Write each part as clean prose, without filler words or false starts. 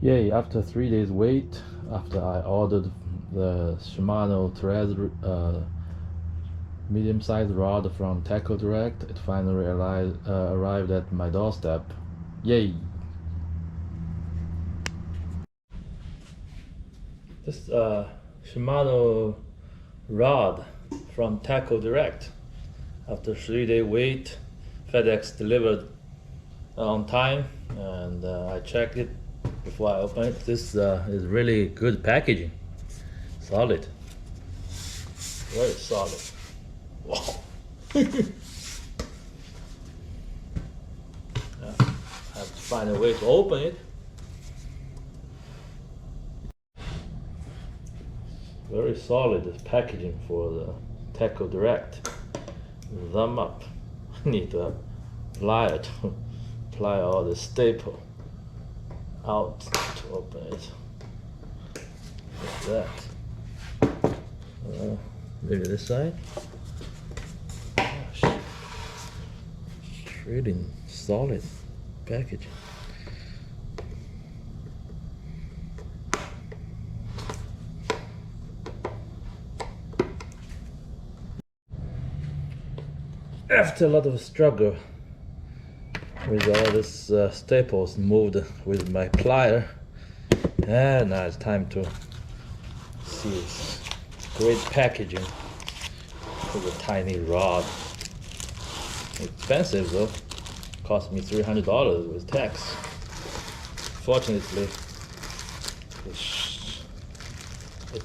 Yay, after 3 days wait, after I ordered the Shimano Terez medium-sized rod from Tackle Direct, it finally arrived at my doorstep. Yay! This Shimano rod from Tackle Direct. After 3-day wait, FedEx delivered on time, and I checked it before I open it. This is really good packaging. Solid. Very solid. Wow. I have to find a way to open it. Very solid packaging for the Tackle Direct. Thumb up. I need to apply it. Apply all the staple out to open it. Like that. Maybe this side. Gosh. It's really solid packaging. After a lot of struggle with all these staples moved with my plier, and now it's time to see this great packaging with a tiny rod. Expensive though, cost me $300 with tax. Fortunately, it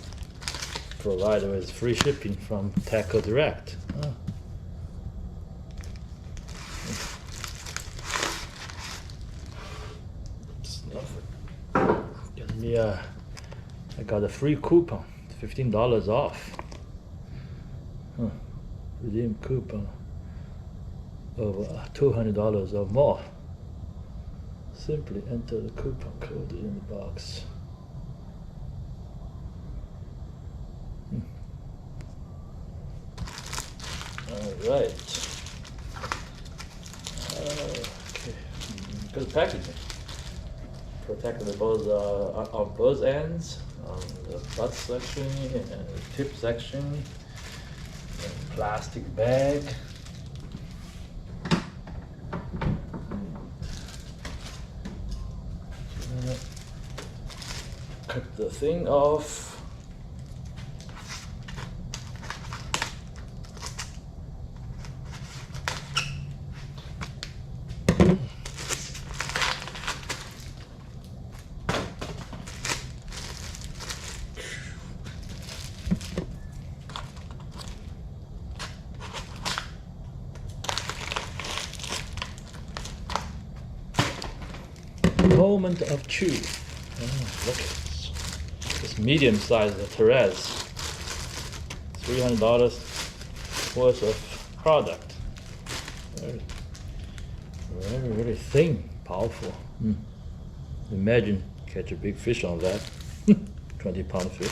provided with free shipping from Tackle Direct. I got a free coupon, $15 off. Redeem coupon of $200 or more. Simply enter the coupon code in the box. All right. Okay. Good packaging. Protected both on both ends, on the butt section and the tip section, and plastic bag. Cut the thing off. Moment of truth. Look at this. This medium-sized Terez. $300 worth of product. Very thin, powerful. Imagine catch a big fish on that. 20-pound fish.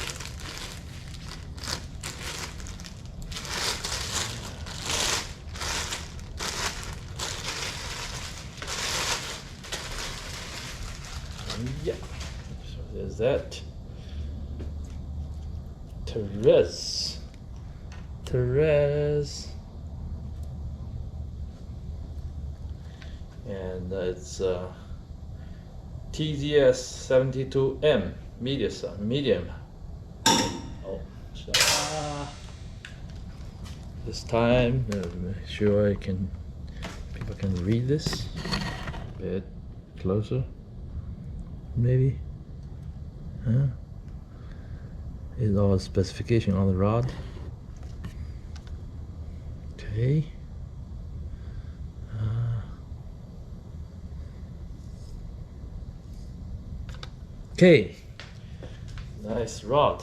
Yeah, so there's that. Terez. And it's tzs72m, medium. Oh, so, this time, make sure people can read this a bit closer. Maybe, is all specification on the rod. Okay. Okay. Nice rod.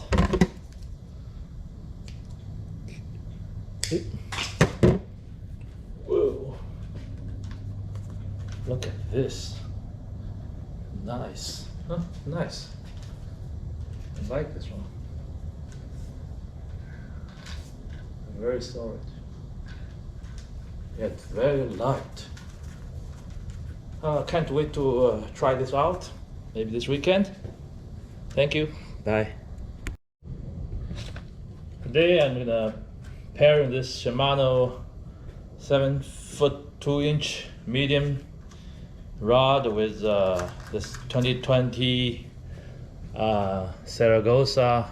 Whoa. Look at this. Nice. Huh? Nice. I like this one. Very solid. Yet very light. Can't wait to try this out. maybe this weekend. Thank you. Bye. Today I'm gonna pair this Shimano 7-foot 2-inch medium rod with this 2020 Zaragoza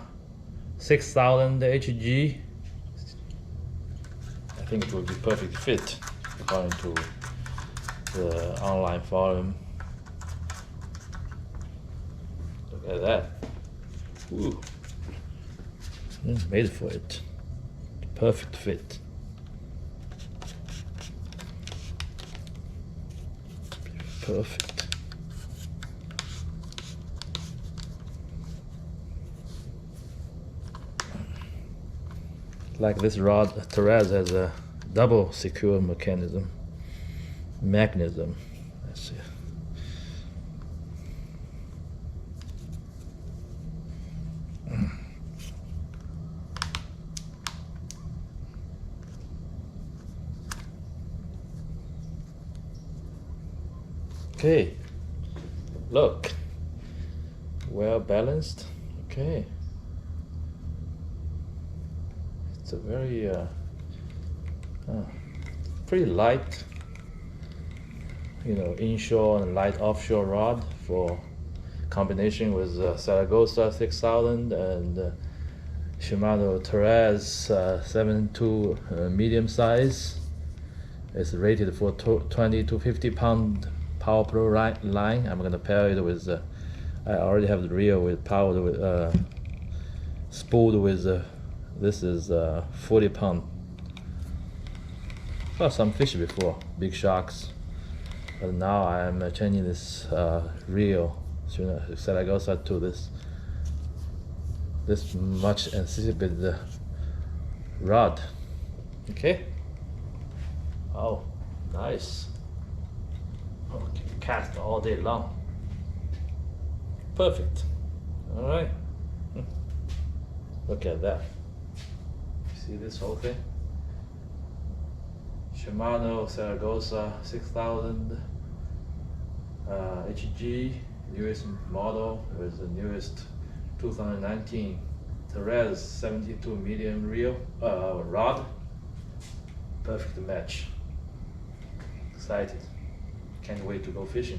6000 HG. I think it will be perfect fit according to the online forum. Look at that. Ooh. Made for it. Perfect fit. Perfect. Like this rod, Terez has a double secure mechanism. Let's see. Okay, look, well balanced. Okay, it's a very pretty light, inshore and light offshore rod for combination with Zaragoza 6000 and Shimano Terez 7.2 medium size. It's rated for 20 to 50 pound Power Pro line. I'm gonna pair it with I already have the reel with powered with spooled with this is 40 pound. Caught some fish before, big sharks, but now I'm changing this reel Zaragoza to this much anticipated rod. Okay. Oh, nice. Oh, can cast all day long. Perfect. All right. Look at that. See this whole thing? Shimano Zaragoza 6000 HG, newest model with the newest 2019 Terez 72 medium reel rod. Perfect match. Excited. Can't wait to go fishing.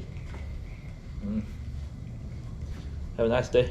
Have a nice day.